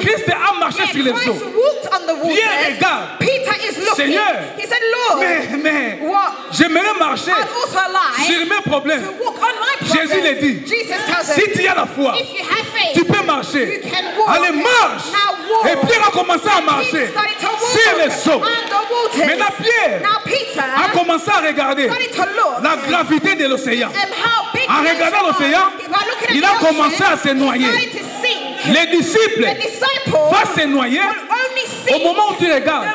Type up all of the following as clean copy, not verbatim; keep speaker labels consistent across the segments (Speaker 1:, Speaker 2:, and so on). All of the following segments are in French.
Speaker 1: Christ a marché sur les eaux. Viens, regarde. Seigneur, mais j'aimerais marcher sur mes problèmes. Jésus l'a dit. Si tu as la foi, tu peux marcher. Allez, marche. Et Pierre a commencé à marcher sur les eaux. Maintenant, Pierre a commencé à regarder la gravité de l'océan. En regardant l'océan, il a commencé à se noyer. Les disciples vont se noyer au moment où tu regardes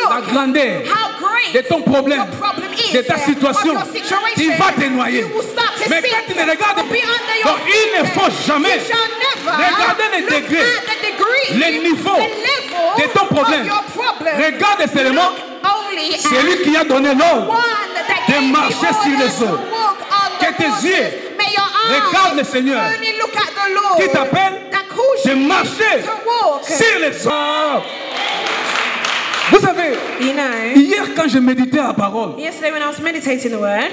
Speaker 1: la grandeur de ton problème, de ta situation. Il va te noyer. Mais quand tu le regardes, donc il ne faut jamais regarder les degrés, les niveaux de ton problème. Regarde seulement celui qui a donné l'ordre de marcher sur les eaux. Que tes yeux regardent le Seigneur qui t'appelle de marcher sur les eaux. Vous savez, hier quand je méditais à la parole,
Speaker 2: yesterday when I was meditating the word,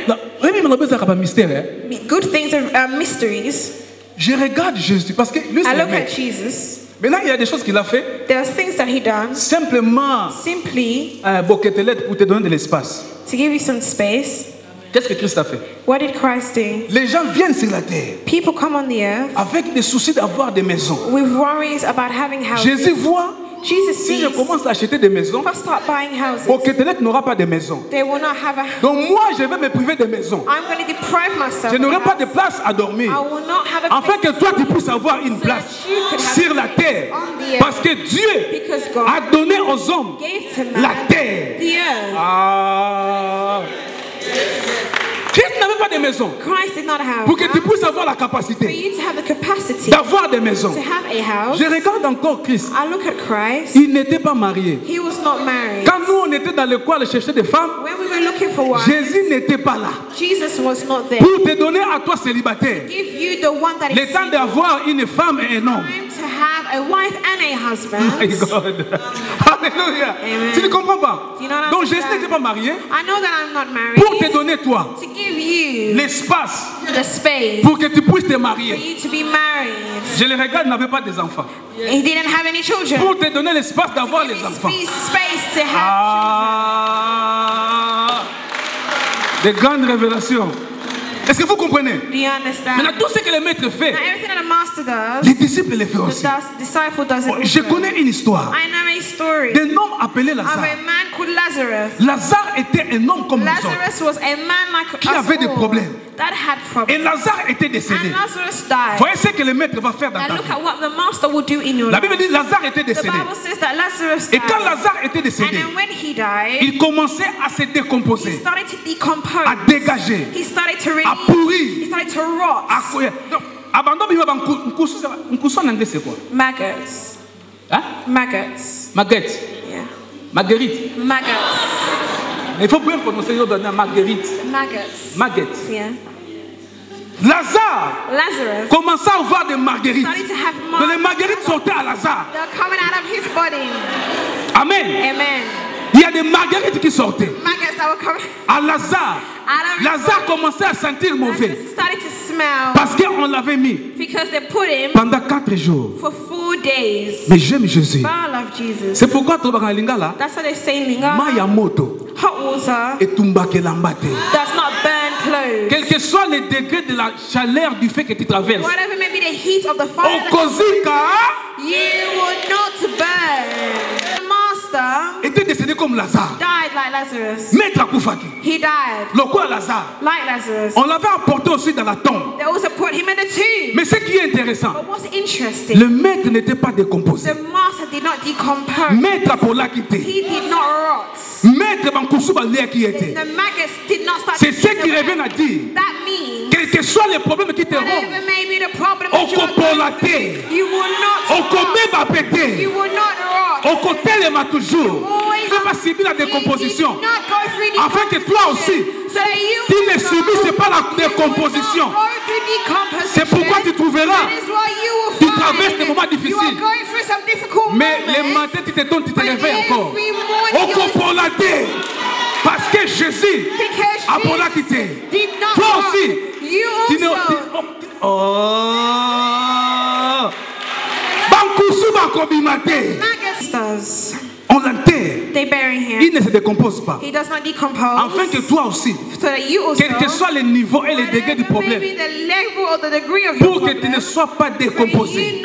Speaker 2: good things are mysteries.
Speaker 1: Je regarde Jésus parce que lui
Speaker 2: I
Speaker 1: c'est le
Speaker 2: look at
Speaker 1: maître.
Speaker 2: Jesus.
Speaker 1: Maintenant il y a des choses qu'il a fait.
Speaker 2: There are things that he done
Speaker 1: Simplement
Speaker 2: simply
Speaker 1: pour te donner de l'espace.
Speaker 2: to give you some space.
Speaker 1: Qu'est-ce que Christ a fait?
Speaker 2: What did Christ do?
Speaker 1: Les gens viennent sur la terre
Speaker 2: People come on the earth
Speaker 1: avec des soucis d'avoir des maisons.
Speaker 2: with worries about having houses.
Speaker 1: Jésus voit,
Speaker 2: Jesus
Speaker 1: si je
Speaker 2: sees,
Speaker 1: commence à acheter des maisons,
Speaker 2: if I start buying houses,
Speaker 1: Boketelet n'aura pas de maison.
Speaker 2: they will not have a house.
Speaker 1: Donc moi je vais me priver de maisons.
Speaker 2: I'm going to deprive myself
Speaker 1: Je
Speaker 2: of a
Speaker 1: n'aurai pas de
Speaker 2: house.
Speaker 1: place à dormir.
Speaker 2: I will not have a
Speaker 1: Afin
Speaker 2: place
Speaker 1: que toi tu puisses avoir une place sur la terre. Parce que Dieu
Speaker 2: because God
Speaker 1: a donné aux hommes
Speaker 2: gave to
Speaker 1: la
Speaker 2: man
Speaker 1: terre.
Speaker 2: the earth.
Speaker 1: Ah. Christ n'avait pas de maison.
Speaker 2: Christ did not have
Speaker 1: Pour que
Speaker 2: a
Speaker 1: tu
Speaker 2: house.
Speaker 1: puisses avoir la
Speaker 2: For
Speaker 1: capacité
Speaker 2: you to have the capacity
Speaker 1: d'avoir des maisons.
Speaker 2: to have a house.
Speaker 1: Je regarde encore Christ.
Speaker 2: I look at Christ.
Speaker 1: Il n'était pas marié.
Speaker 2: He was not married.
Speaker 1: Quand nous on était dans le coin à chercher des femmes,
Speaker 2: When we were looking for one,
Speaker 1: Jésus n'était pas là.
Speaker 2: Jesus was not there.
Speaker 1: Pour te donner à toi célibataire
Speaker 2: Give you the one that
Speaker 1: le
Speaker 2: is
Speaker 1: temps d'avoir une femme et un homme.
Speaker 2: time to have a wife and a husband.
Speaker 1: My God. Alléluia.
Speaker 2: Amen.
Speaker 1: Tu ne comprends pas?
Speaker 2: Do you not
Speaker 1: Donc Jésus
Speaker 2: understand?
Speaker 1: n'était pas marié
Speaker 2: I know that I'm not married.
Speaker 1: pour te donner toi
Speaker 2: To give you
Speaker 1: l'espace
Speaker 2: the space
Speaker 1: pour que tu puisses te
Speaker 2: for
Speaker 1: marier.
Speaker 2: you to be married.
Speaker 1: Je le regarde, il n'avait pas des enfants.
Speaker 2: He didn't have any children.
Speaker 1: Pour te donner l'espace d'avoir
Speaker 2: Give
Speaker 1: les
Speaker 2: you
Speaker 1: enfants.
Speaker 2: space to have
Speaker 1: Ah, des grandes révélations. Est-ce que vous comprenez?
Speaker 2: children. Do you understand?
Speaker 1: Maintenant, tout ce que le maître fait,
Speaker 2: Now, everything that a master does,
Speaker 1: les disciples le font
Speaker 2: the
Speaker 1: aussi.
Speaker 2: disciple does it
Speaker 1: Je
Speaker 2: also.
Speaker 1: connais une histoire
Speaker 2: I know a story
Speaker 1: d'un homme appelé
Speaker 2: of
Speaker 1: Lazare.
Speaker 2: a man called Lazarus.
Speaker 1: Lazare était un homme comme nous autres.
Speaker 2: Lazarus was a man like
Speaker 1: Qui
Speaker 2: us
Speaker 1: avait des
Speaker 2: all
Speaker 1: problèmes.
Speaker 2: that had
Speaker 1: Et
Speaker 2: problems.
Speaker 1: Lazare était décédé.
Speaker 2: And Lazarus died.
Speaker 1: Voyez ce que le maître va faire dans
Speaker 2: Now
Speaker 1: ta
Speaker 2: look
Speaker 1: vie.
Speaker 2: at what the master will do in your
Speaker 1: La
Speaker 2: life.
Speaker 1: Bible dit Lazare était
Speaker 2: The
Speaker 1: décédé.
Speaker 2: Bible says that Lazarus
Speaker 1: Et
Speaker 2: died.
Speaker 1: quand Lazare était
Speaker 2: And
Speaker 1: décédé,
Speaker 2: then when he died,
Speaker 1: il commençait à se
Speaker 2: he
Speaker 1: décomposer,
Speaker 2: started to decompose.
Speaker 1: à dégager,
Speaker 2: He started to
Speaker 1: à
Speaker 2: release. He
Speaker 1: pourrir,
Speaker 2: started to rot.
Speaker 1: à courir. Donc, abandon, il va en cousson en anglais, c'est quoi?
Speaker 2: Maggots.
Speaker 1: Hein?
Speaker 2: Maggots.
Speaker 1: Marguerite.
Speaker 2: Yeah.
Speaker 1: Marguerite.
Speaker 2: Maggots.
Speaker 1: Il faut bien prononcer Marguerite.
Speaker 2: Maggots.
Speaker 1: Marguerite.
Speaker 2: Yeah.
Speaker 1: Lazare
Speaker 2: Lazarus
Speaker 1: commençait à avoir des marguerites.
Speaker 2: started to have
Speaker 1: Donc les
Speaker 2: maggots.
Speaker 1: marguerites sortaient à Lazare.
Speaker 2: They're coming out of his body.
Speaker 1: Amen.
Speaker 2: Amen.
Speaker 1: Il y a des marguerites qui sortaient.
Speaker 2: Maggots that were coming
Speaker 1: À Lazare,
Speaker 2: out of his
Speaker 1: Lazare commençait à sentir mauvais.
Speaker 2: Lazarus started to smell
Speaker 1: Parce qu'on l'avait mis
Speaker 2: because they put him
Speaker 1: pendant 4 jours.
Speaker 2: for 4 days.
Speaker 1: Mais j'aime Jésus.
Speaker 2: But I love Jesus.
Speaker 1: C'est pourquoi Tobaka Lingala,
Speaker 2: That's what they say in Lingala.
Speaker 1: Maya Moto,
Speaker 2: Hot water
Speaker 1: et Tumbake Lambate.
Speaker 2: does not burn clothes.
Speaker 1: Quel que soit le degré de la chaleur du fait que tu traverses,
Speaker 2: Whatever may be the heat of the fire,
Speaker 1: Okozika
Speaker 2: you will not burn. The master
Speaker 1: était décédé comme Lazare.
Speaker 2: died like Lazarus.
Speaker 1: Maître Akoufaki,
Speaker 2: He died
Speaker 1: le quoi Lazare,
Speaker 2: like Lazarus.
Speaker 1: on l'avait apporté aussi dans la tombe.
Speaker 2: They also put him in the tomb.
Speaker 1: Mais ce qui est intéressant,
Speaker 2: But what's interesting,
Speaker 1: le maître n'était pas décomposé.
Speaker 2: the master did not decompose.
Speaker 1: Maître Apolla quitté.
Speaker 2: He did not rot.
Speaker 1: Maître Bankoussouba Léa qui était.
Speaker 2: The maggots did not start
Speaker 1: C'est
Speaker 2: to
Speaker 1: ce
Speaker 2: eat
Speaker 1: qui
Speaker 2: away.
Speaker 1: revient à dire.
Speaker 2: That means
Speaker 1: Quel que soit les problèmes qui te
Speaker 2: whatever
Speaker 1: rompent,
Speaker 2: may be the problem
Speaker 1: au
Speaker 2: that you are going
Speaker 1: copolaté,
Speaker 2: through, you will not
Speaker 1: au commet va
Speaker 2: rot.
Speaker 1: péter,
Speaker 2: You will not rot.
Speaker 1: au côté les m'a toujours. Tu ne vas pas subir la décomposition.
Speaker 2: You did not go through
Speaker 1: Afin que toi aussi,
Speaker 2: so that you
Speaker 1: tu ne
Speaker 2: will
Speaker 1: subisses
Speaker 2: not-
Speaker 1: pas la
Speaker 2: you will
Speaker 1: décomposition.
Speaker 2: not go through decomposition.
Speaker 1: C'est pourquoi tu trouveras,
Speaker 2: That is why you will
Speaker 1: tu
Speaker 2: find
Speaker 1: traverses des moments
Speaker 2: you are
Speaker 1: difficiles.
Speaker 2: going through some difficult
Speaker 1: Mais
Speaker 2: moments.
Speaker 1: les matins, tu te donnes, tu te
Speaker 2: But
Speaker 1: réveilles encore.
Speaker 2: every morning
Speaker 1: Au
Speaker 2: you will-
Speaker 1: copolaté. Parce que Jésus
Speaker 2: Because
Speaker 1: a pour la
Speaker 2: Jesus
Speaker 1: quitté.
Speaker 2: did not
Speaker 1: Toi
Speaker 2: rot.
Speaker 1: aussi,
Speaker 2: You
Speaker 1: tu ne.
Speaker 2: also.
Speaker 1: Oh. Bankoussou
Speaker 2: Maggots.
Speaker 1: On l'enterre.
Speaker 2: They bury him.
Speaker 1: Il ne se décompose pas.
Speaker 2: He does not decompose.
Speaker 1: Afin que toi aussi,
Speaker 2: so that you also,
Speaker 1: quel que soit le niveau et les degrés du problème, pour que tu ne sois pas décomposé.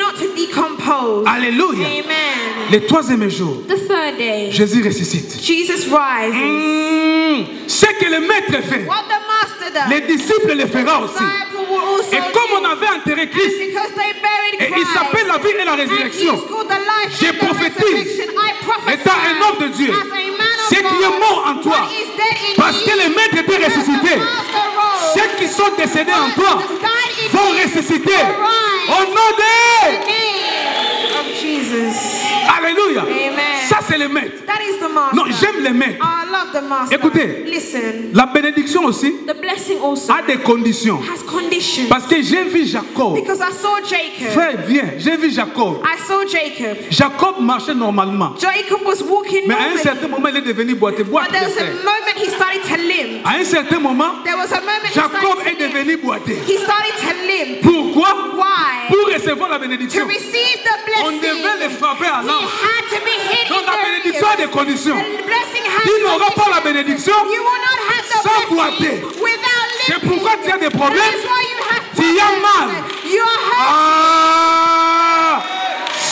Speaker 1: Alléluia.
Speaker 2: Amen.
Speaker 1: Le troisième jour,
Speaker 2: The third day,
Speaker 1: Jésus ressuscite.
Speaker 2: Jesus rises.
Speaker 1: Ce que le maître fait,
Speaker 2: What the master does,
Speaker 1: les disciples le feront aussi.
Speaker 2: disciple will also
Speaker 1: Et comme on avait enterré Christ,
Speaker 2: do. Because they buried
Speaker 1: et il
Speaker 2: Christ,
Speaker 1: s'appelle la vie et la
Speaker 2: and
Speaker 1: résurrection,
Speaker 2: he's called the life
Speaker 1: je
Speaker 2: and the
Speaker 1: prophétise,
Speaker 2: resurrection, I prophesy,
Speaker 1: étant un homme de Dieu,
Speaker 2: as a man of
Speaker 1: ce qui est
Speaker 2: God,
Speaker 1: mort en toi,
Speaker 2: what is dead in
Speaker 1: parce
Speaker 2: you,
Speaker 1: que le maître était
Speaker 2: because
Speaker 1: ressuscité,
Speaker 2: the master rose,
Speaker 1: ceux qui sont décédés en toi
Speaker 2: died in
Speaker 1: vont
Speaker 2: you,
Speaker 1: ressusciter
Speaker 2: arise,
Speaker 1: au nom
Speaker 2: in
Speaker 1: de
Speaker 2: the name of Jesus.
Speaker 1: Alléluia.
Speaker 2: Amen.
Speaker 1: Ça c'est le maître.
Speaker 2: That is the master.
Speaker 1: Non, j'aime les maîtres.
Speaker 2: I love the master.
Speaker 1: Écoutez,
Speaker 2: listen.
Speaker 1: La bénédiction aussi
Speaker 2: The blessing also
Speaker 1: a des conditions.
Speaker 2: has conditions.
Speaker 1: Parce que j'ai vu Jacob.
Speaker 2: Because I saw Jacob.
Speaker 1: Frère, viens, j'ai vu Jacob.
Speaker 2: I saw Jacob.
Speaker 1: Jacob marchait normalement.
Speaker 2: Jacob was walking
Speaker 1: Mais à un
Speaker 2: normally.
Speaker 1: certain moment, il est devenu boiteux.
Speaker 2: But there was a moment he started to limp.
Speaker 1: À un certain moment,
Speaker 2: There was a moment
Speaker 1: Jacob
Speaker 2: he
Speaker 1: est
Speaker 2: started to limp.
Speaker 1: devenu boiteux.
Speaker 2: He started to limp.
Speaker 1: Pourquoi?
Speaker 2: Why?
Speaker 1: Pour recevoir la
Speaker 2: To
Speaker 1: bénédiction.
Speaker 2: receive the
Speaker 1: On
Speaker 2: blessing,
Speaker 1: devait le frapper à
Speaker 2: he
Speaker 1: l'âme.
Speaker 2: had to be hit
Speaker 1: Donc
Speaker 2: in
Speaker 1: la
Speaker 2: the
Speaker 1: bénédiction a des conditions.
Speaker 2: The blessing has
Speaker 1: Tu n'auras pas la bénédiction
Speaker 2: You will not have the
Speaker 1: sans
Speaker 2: blessing
Speaker 1: boiter.
Speaker 2: without
Speaker 1: C'est
Speaker 2: limping.
Speaker 1: pourquoi tu as des problèmes.
Speaker 2: That is why you have
Speaker 1: Tu as mal.
Speaker 2: problems. You are hurt.
Speaker 1: Ah!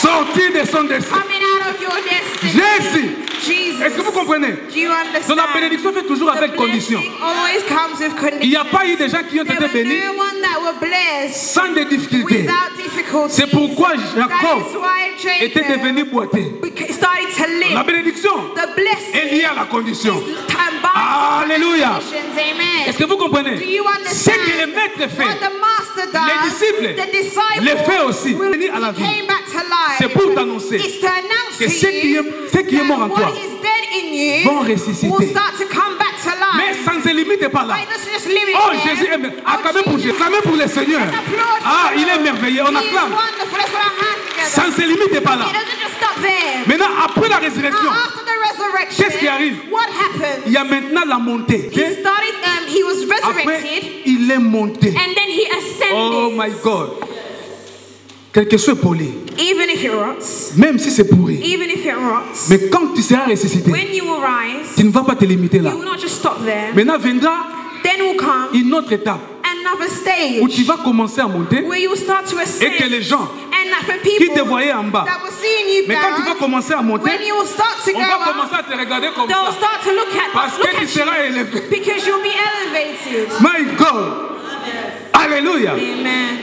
Speaker 1: Sortir de son destin.
Speaker 2: Coming out of your destiny.
Speaker 1: Jésus.
Speaker 2: Jesus.
Speaker 1: Est-ce que vous comprenez?
Speaker 2: Do you understand?
Speaker 1: Donc la bénédiction fait toujours
Speaker 2: The
Speaker 1: avec conditions.
Speaker 2: blessing always comes with conditions.
Speaker 1: Il n'y a pas eu des gens qui ont
Speaker 2: There
Speaker 1: été
Speaker 2: were
Speaker 1: bénis
Speaker 2: no one that were blessed
Speaker 1: sans des difficultés.
Speaker 2: without difficulties.
Speaker 1: C'est pourquoi
Speaker 2: That
Speaker 1: Jacob
Speaker 2: is why
Speaker 1: était
Speaker 2: Jacob
Speaker 1: devenu boiteux.
Speaker 2: started to
Speaker 1: La
Speaker 2: live.
Speaker 1: bénédiction
Speaker 2: The blessing
Speaker 1: est liée à la condition.
Speaker 2: is combined
Speaker 1: Alléluia.
Speaker 2: with conditions. Amen.
Speaker 1: Est-ce que vous comprenez?
Speaker 2: Do you
Speaker 1: Ce
Speaker 2: understand?
Speaker 1: que le maître fait,
Speaker 2: What the master does,
Speaker 1: les disciples
Speaker 2: the disciples
Speaker 1: le fait aussi.
Speaker 2: will
Speaker 1: Venir à la vie.
Speaker 2: came back to life.
Speaker 1: C'est pour t'annoncer
Speaker 2: It's to announce
Speaker 1: que
Speaker 2: to
Speaker 1: ce qui
Speaker 2: you
Speaker 1: est mort en
Speaker 2: that
Speaker 1: toi
Speaker 2: what is dead in you
Speaker 1: vont ressusciter.
Speaker 2: will start to come back to life.
Speaker 1: Mais sans se limiter pas là.
Speaker 2: But it doesn't just limit
Speaker 1: Oh,
Speaker 2: there.
Speaker 1: Jésus est merveilleux. Acclamez pour Jésus.
Speaker 2: Jesus.
Speaker 1: Acclamez pour le Seigneur.
Speaker 2: Let's applaud
Speaker 1: Ah,
Speaker 2: for
Speaker 1: il est
Speaker 2: the Lord.
Speaker 1: merveilleux. On
Speaker 2: He is
Speaker 1: acclame.
Speaker 2: wonderful. Let's put our hands together.
Speaker 1: Sans se limiter pas là.
Speaker 2: It doesn't just stop there.
Speaker 1: Maintenant, après la résurrection,
Speaker 2: Now, after the resurrection,
Speaker 1: qu'est-ce qui arrive?
Speaker 2: what happened?
Speaker 1: il y a maintenant la montée.
Speaker 2: He started, he was
Speaker 1: Après,
Speaker 2: resurrected,
Speaker 1: il est monté.
Speaker 2: and then he ascended.
Speaker 1: Oh my God. Quelque chose est poli.
Speaker 2: Even if it rots,
Speaker 1: Même si c'est pourri.
Speaker 2: even if it rots,
Speaker 1: Mais quand tu seras ressuscité,
Speaker 2: when you will rise,
Speaker 1: tu ne vas pas te limiter là.
Speaker 2: you will not just stop there.
Speaker 1: Maintenant viendra
Speaker 2: Then will come
Speaker 1: une autre étape
Speaker 2: another
Speaker 1: où
Speaker 2: stage
Speaker 1: tu vas commencer à monter
Speaker 2: where you will start to
Speaker 1: et
Speaker 2: ascend,
Speaker 1: que les gens
Speaker 2: and that for
Speaker 1: qui te
Speaker 2: people
Speaker 1: voyaient en bas,
Speaker 2: that were seeing you
Speaker 1: mais quand tu vas
Speaker 2: down,
Speaker 1: commencer à monter,
Speaker 2: when you will start to go
Speaker 1: on va
Speaker 2: up,
Speaker 1: commencer à te regarder comme
Speaker 2: they'll
Speaker 1: ça.
Speaker 2: start to look
Speaker 1: Parce que tu
Speaker 2: at
Speaker 1: seras
Speaker 2: you
Speaker 1: élevé.
Speaker 2: because you'll be elevated.
Speaker 1: My God. Alléluia.
Speaker 2: Amen.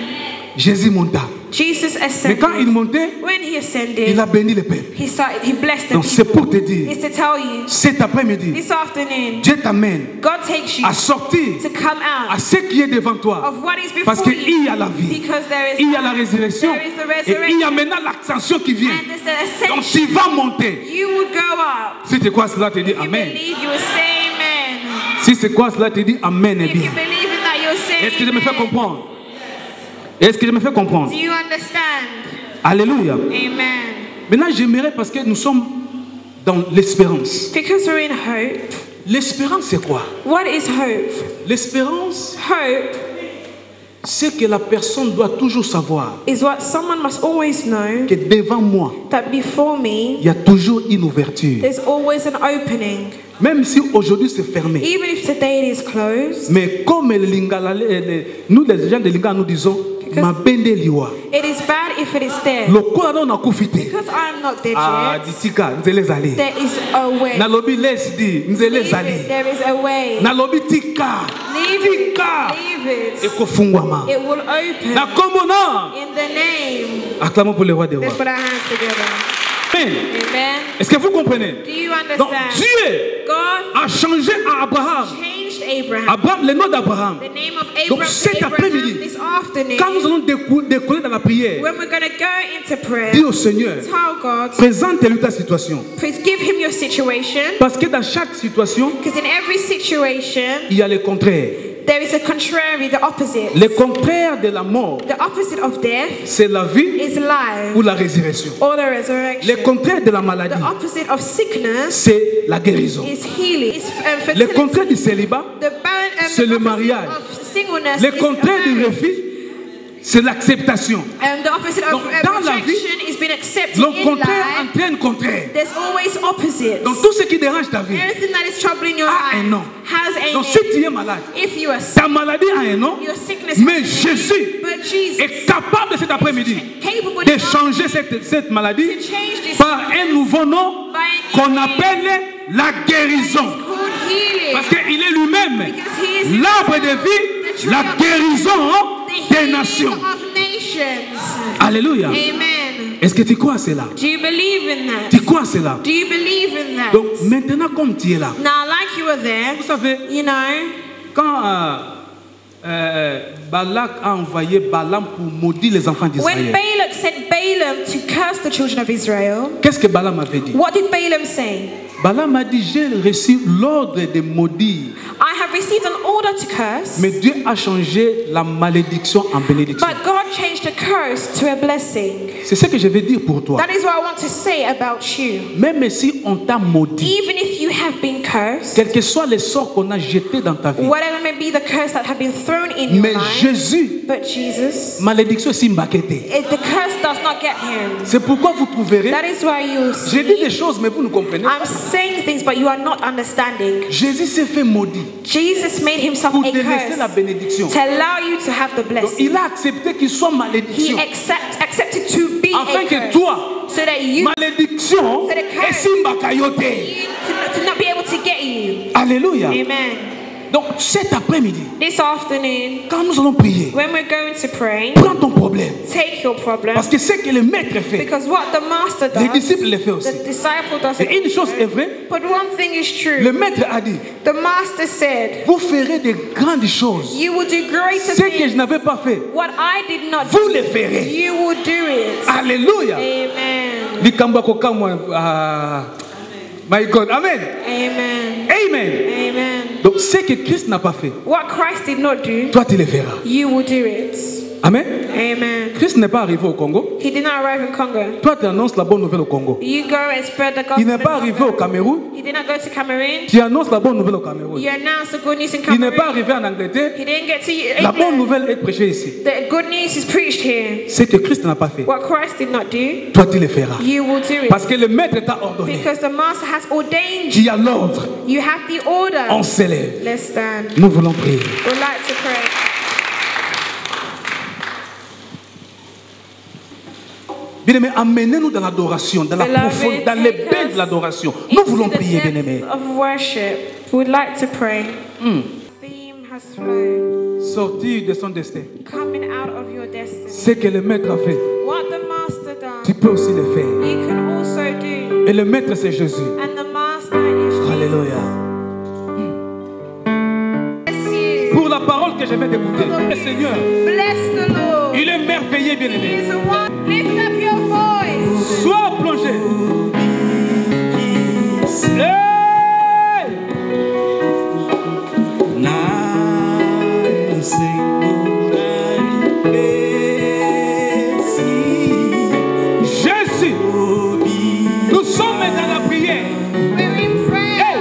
Speaker 1: Jésus monta.
Speaker 2: Jesus
Speaker 1: Mais
Speaker 2: ascended.
Speaker 1: quand il montait,
Speaker 2: When he ascended,
Speaker 1: il a béni le peuple.
Speaker 2: he blessed the
Speaker 1: Donc c'est
Speaker 2: people.
Speaker 1: pour te dire,
Speaker 2: It's to tell you,
Speaker 1: cet après-midi,
Speaker 2: this afternoon,
Speaker 1: Dieu t'amène
Speaker 2: God takes you
Speaker 1: à sortir
Speaker 2: to come
Speaker 1: à
Speaker 2: out
Speaker 1: ce qui est devant toi.
Speaker 2: of what is
Speaker 1: Parce
Speaker 2: before you.
Speaker 1: qu'il y a la vie,
Speaker 2: Because there is
Speaker 1: il y a la résurrection
Speaker 2: there is the
Speaker 1: et il y
Speaker 2: resurrection.
Speaker 1: a maintenant l'ascension qui vient.
Speaker 2: And there's the
Speaker 1: Donc
Speaker 2: ascension.
Speaker 1: tu vas monter.
Speaker 2: You will go up.
Speaker 1: Si c'est quoi cela, te dis
Speaker 2: If you
Speaker 1: Amen.
Speaker 2: believe, you will say amen.
Speaker 1: Si c'est quoi cela, te dis Amen. Eh
Speaker 2: If you
Speaker 1: bien.
Speaker 2: believe in that, you'll say
Speaker 1: Est-ce que je me fais
Speaker 2: amen.
Speaker 1: comprendre? Est-ce que je me fais comprendre?
Speaker 2: Do you understand?
Speaker 1: Alléluia.
Speaker 2: Amen.
Speaker 1: Maintenant, j'aimerais parce que nous sommes dans l'espérance.
Speaker 2: Because we're in hope.
Speaker 1: L'espérance, c'est quoi?
Speaker 2: What is hope?
Speaker 1: L'espérance,
Speaker 2: Hope
Speaker 1: c'est que la personne doit toujours savoir
Speaker 2: is what someone must always know
Speaker 1: que devant moi,
Speaker 2: that before me,
Speaker 1: il y a toujours une ouverture.
Speaker 2: there's always an opening.
Speaker 1: Même si aujourd'hui c'est fermé.
Speaker 2: Even if today it is closed,
Speaker 1: Mais comme les Lingala, nous les gens de Lingala nous disons, ma bende liwa.
Speaker 2: it is bad if it is there.
Speaker 1: Le quoi on a confité.
Speaker 2: Because I'm not there
Speaker 1: Ah,
Speaker 2: yet,
Speaker 1: ditika, nzele zali.
Speaker 2: there is a way.
Speaker 1: Nalobi laisse di, nzele
Speaker 2: Leave it.
Speaker 1: zali.
Speaker 2: There is a way.
Speaker 1: Nalobi tika,
Speaker 2: Leave it.
Speaker 1: tika.
Speaker 2: Leave it.
Speaker 1: Ekofungwama.
Speaker 2: It will open.
Speaker 1: Na komona.
Speaker 2: In the name.
Speaker 1: Acclamons pour le roi des rois.
Speaker 2: Let's put our hands together.
Speaker 1: Amen.
Speaker 2: Amen.
Speaker 1: Est-ce que vous comprenez?
Speaker 2: Do you
Speaker 1: Donc
Speaker 2: understand?
Speaker 1: Dieu
Speaker 2: God
Speaker 1: a changé à Abraham.
Speaker 2: changed Abraham.
Speaker 1: Abraham, le nom d'Abraham.
Speaker 2: The name of
Speaker 1: Donc
Speaker 2: Abraham
Speaker 1: cet
Speaker 2: to Abraham
Speaker 1: après-midi,
Speaker 2: this afternoon.
Speaker 1: quand nous allons décoller dans la prière,
Speaker 2: When we're going to go into prayer,
Speaker 1: dis au Seigneur,
Speaker 2: tell God,
Speaker 1: présente-lui ta situation.
Speaker 2: please give him your situation.
Speaker 1: Parce que dans chaque situation,
Speaker 2: Because in every situation,
Speaker 1: il y a le contraire.
Speaker 2: there is a contrary, the opposite.
Speaker 1: Le contraire de la mort,
Speaker 2: The opposite of death
Speaker 1: c'est la vie
Speaker 2: is life
Speaker 1: ou la résurrection.
Speaker 2: or the resurrection.
Speaker 1: Le contraire de la
Speaker 2: The
Speaker 1: maladie,
Speaker 2: opposite of sickness
Speaker 1: c'est la guérison.
Speaker 2: is healing. Is
Speaker 1: Le
Speaker 2: fertility.
Speaker 1: contraire du célibat,
Speaker 2: C'est
Speaker 1: le mariage.
Speaker 2: Singleness
Speaker 1: le
Speaker 2: is
Speaker 1: contraire du
Speaker 2: marriage.
Speaker 1: refus, c'est l'acceptation.
Speaker 2: The opposite
Speaker 1: Donc,
Speaker 2: of
Speaker 1: dans la vie,
Speaker 2: rejection is being
Speaker 1: Le contraire entraîne contraire. Donc tout ce qui dérange ta vie a un nom. Donc si tu es malade, ta maladie a un nom, mais Jésus est capable cet après-midi de changer cette maladie par un nouveau nom qu'on appelle la guérison. Parce qu'il est lui-même l'arbre de vie, la guérison des nations. Alléluia. Est-ce que tu crois à cela? Tu crois à cela? Donc maintenant comme tu es là, vous savez, quand Balak a envoyé Balaam pour maudire les enfants d'Israël,
Speaker 2: when Balak sent Balaam to curse the children of Israel,
Speaker 1: qu'est-ce que Balaam avait dit?
Speaker 2: What did Balaam say?
Speaker 1: Balaam a dit, j'ai reçu l'ordre de maudire.
Speaker 2: I have received an order to curse.
Speaker 1: Mais Dieu a changé la malédiction en bénédiction.
Speaker 2: But God changed the curse to a blessing.
Speaker 1: C'est ce que je veux dire pour toi.
Speaker 2: That is what I want to say about you.
Speaker 1: Même si on t'a maudit,
Speaker 2: even if you have been cursed,
Speaker 1: quel que soit les sorts qu'on a jetés dans ta vie,
Speaker 2: whatever may be the curse that have been thrown in your
Speaker 1: mais
Speaker 2: life,
Speaker 1: Jésus,
Speaker 2: but Jesus,
Speaker 1: malédiction c'est mbakété.
Speaker 2: The curse does not get him.
Speaker 1: C'est pourquoi vous trouverez.
Speaker 2: That is why you see,
Speaker 1: j'ai dit des choses mais vous ne comprenez pas.
Speaker 2: I'm saying things but you are not understanding.
Speaker 1: Jésus s'est fait maudit.
Speaker 2: Jesus made himself
Speaker 1: pour
Speaker 2: a
Speaker 1: curse la bénédiction.
Speaker 2: To allow you to have the blessing.
Speaker 1: Donc, il a accepté qu'il soit malédiction.
Speaker 2: He accepted to be
Speaker 1: afin
Speaker 2: a
Speaker 1: que toi,
Speaker 2: so that you,
Speaker 1: malédiction, et simbakayote.
Speaker 2: To not be able to get you.
Speaker 1: Alléluia.
Speaker 2: Amen.
Speaker 1: Donc cet après-midi,
Speaker 2: this afternoon,
Speaker 1: quand nous allons prier,
Speaker 2: when we're going to pray,
Speaker 1: prends ton problème.
Speaker 2: Take your problem.
Speaker 1: Parce que c'est que le maître fait.
Speaker 2: Because what the master does,
Speaker 1: les disciples le font aussi.
Speaker 2: The disciple does.
Speaker 1: Et une chose est vraie.
Speaker 2: But one thing is true.
Speaker 1: Le maître a dit.
Speaker 2: The master said.
Speaker 1: Vous ferez de grandes choses.
Speaker 2: You will do greater
Speaker 1: things. Ce que je n'avais pas fait.
Speaker 2: What I did not
Speaker 1: vous le ferez.
Speaker 2: You will do it.
Speaker 1: Alléluia.
Speaker 2: Amen.
Speaker 1: My God. Amen.
Speaker 2: Amen.
Speaker 1: Amen.
Speaker 2: Amen.
Speaker 1: Donc ce que Christ n'a pas fait.
Speaker 2: What Christ did not do.
Speaker 1: Toi tu le feras.
Speaker 2: You will do it.
Speaker 1: Amen.
Speaker 2: Amen.
Speaker 1: Christ n'est pas arrivé au Congo.
Speaker 2: He did not arrive in Congo.
Speaker 1: Toi tu annonces la bonne nouvelle au Congo.
Speaker 2: You go and spread the gospel.
Speaker 1: Il n'est pas arrivé au Cameroun.
Speaker 2: He did not go to Cameroon.
Speaker 1: Tu annonces la bonne nouvelle au Cameroun.
Speaker 2: You announce the good news in Cameroon.
Speaker 1: Il n'est pas arrivé en Angleterre.
Speaker 2: He didn't get to England.
Speaker 1: La bonne nouvelle est prêchée ici.
Speaker 2: The good news is preached here.
Speaker 1: C'est que Christ n'a pas fait.
Speaker 2: What Christ did not do.
Speaker 1: Toi tu le feras.
Speaker 2: You will do it.
Speaker 1: Parce que le maître t'a ordonné.
Speaker 2: Because the master has ordained.
Speaker 1: Tu as l'ordre.
Speaker 2: You have the order.
Speaker 1: On s'élève.
Speaker 2: Let's stand.
Speaker 1: Nous voulons prier.
Speaker 2: We'd like to pray.
Speaker 1: Bien-aimés, amenez-nous dans l'adoration, dans la profondeur, dans les bains de l'adoration. Nous voulons prier, bien-aimés.
Speaker 2: We'd like to pray. Theme has flown.
Speaker 1: Sortir de son destin.
Speaker 2: Coming out of your destiny.
Speaker 1: Ce que le maître a fait.
Speaker 2: What the master does.
Speaker 1: Tu peux aussi le faire.
Speaker 2: You can also do.
Speaker 1: Et le maître c'est Jésus.
Speaker 2: And the master is Jesus.
Speaker 1: Alléluia. Pour la parole que je viens d'écouter, le Seigneur.
Speaker 2: Bless the Lord.
Speaker 1: Il est merveilleux, bien-aimé.
Speaker 2: Lift up your voice.
Speaker 1: Sois plongé. Jésus, nous sommes dans la prière.
Speaker 2: We're in prayer.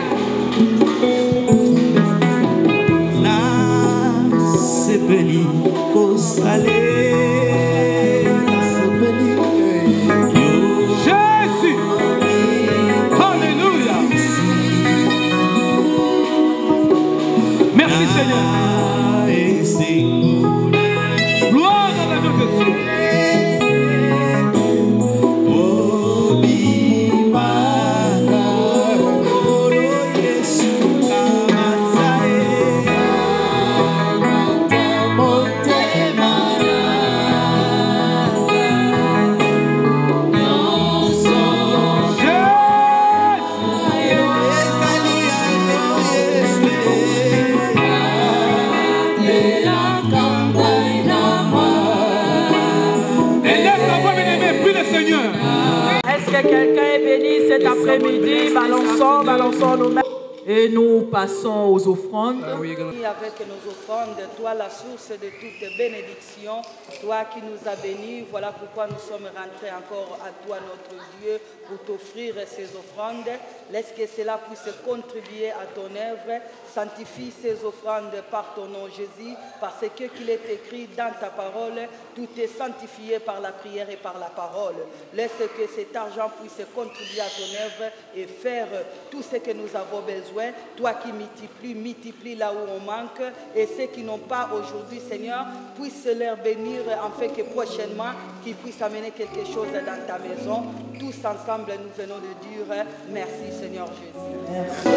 Speaker 1: Jésus, alléluia. Merci Seigneur. Gloire à la vie de Dieu.
Speaker 3: Est-ce que quelqu'un est béni cet après-midi? Balançons nos mains. Et nous passons aux offrandes.
Speaker 4: Avec nos offrandes, toi la source de toute bénédiction, toi qui nous as bénis, voilà pourquoi nous sommes rentrés encore à toi notre Dieu pour t'offrir ces offrandes. Laisse que cela puisse contribuer à ton œuvre. Sanctifie ces offrandes par ton nom Jésus, parce que qu'il est écrit dans ta parole, tout est sanctifié par la prière et par la parole. Laisse que cet argent puisse contribuer à ton œuvre et faire tout ce que nous avons besoin. Toi qui multiplie là où on manque, et ceux qui n'ont pas aujourd'hui, Seigneur, puisse leur bénir afin que prochainement, qu'ils puissent amener quelque chose dans ta maison. Tous ensemble, nous venons de dire merci, Seigneur Jésus.
Speaker 3: Merci.